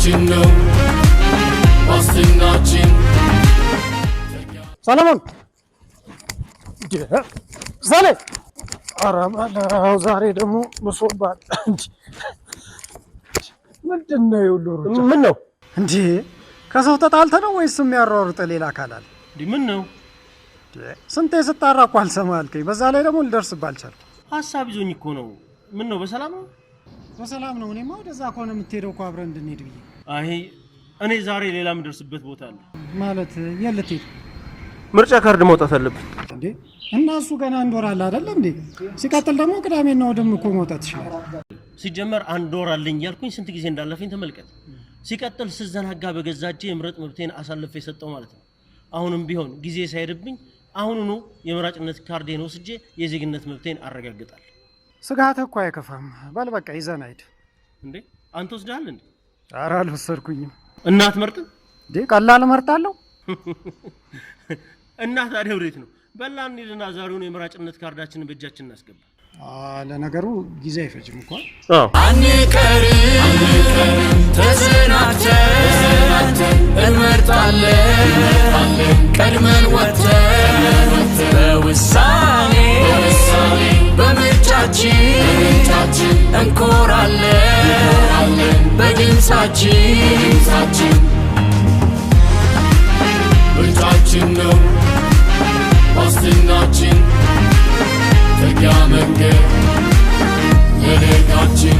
ምርጫችን ነው ዋስትናችን ሰለሞን ዛሬ አራማላው ዛሬ ደግሞ መስዋዕት ምንድነው ይውሉሩ ምን ነው እንዴ ከሰው ተጣልተ ነው ወይስ የሚያሯሩጥ ሌላ አካል አለ እንዴ ምን ነው ስንቴ ስጣራ እኮ አልሰማልከኝ በዛ ላይ ደግሞ ልደርስብ አልቻልኩ ሐሳብ ይዞኝ እኮ ነው ምን ነው በሰላም ነው በሰላም ነው እኔማ ወደዛ ኮነ የምትሄደው እኮ አብረን እንድንሄድ ብዬ አይ እኔ ዛሬ ሌላ ምደርስበት ቦታ አለ ማለት የልትሄድ ምርጫ ካርድ መውጣት አለብኝ እንዴ እና እሱ ገና አንድ ወር አለ አይደል እንዴ ሲቀጥል ደግሞ ቅዳሜና እሑድም እኮ መውጣት ይችላል ሲጀመር አንድ ወር አለኝ ያልኩኝ ስንት ጊዜ እንዳለፈኝ ተመልከት ሲቀጥል ስዘናጋ በገዛጄ የምረጥ መብቴን አሳልፌ የሰጠው ማለት ነው አሁንም ቢሆን ጊዜ ሳይሄድብኝ አሁኑኑ የምራጭነት ካርዴን ወስጄ የዜግነት መብቴን አረጋግጣለሁ ስጋት እኮ አይከፋም ባል በቃ ይዘና ሂድ እንዴ አንተ ወስደሃል እንዴ ኧረ አልወሰድኩኝም እናት መርጥ እንዴ ቀላል መርጣለሁ እናት ታዲያ ወዴት ነው በላን እንሂድና ዛሬውን የምራጭነት ካርዳችንን በእጃችን እናስገባ ለነገሩ ጊዜ አይፈጅም እኮ አንቀርም ተሰናብተን እንመርጣለን ቀድመን ወጥተን በውሳኔ በምርጫችን እንኮራለን በድምፃችን ምርጫችን ነው ዋስትናችን ተጋ መንገድ ለሌጋችን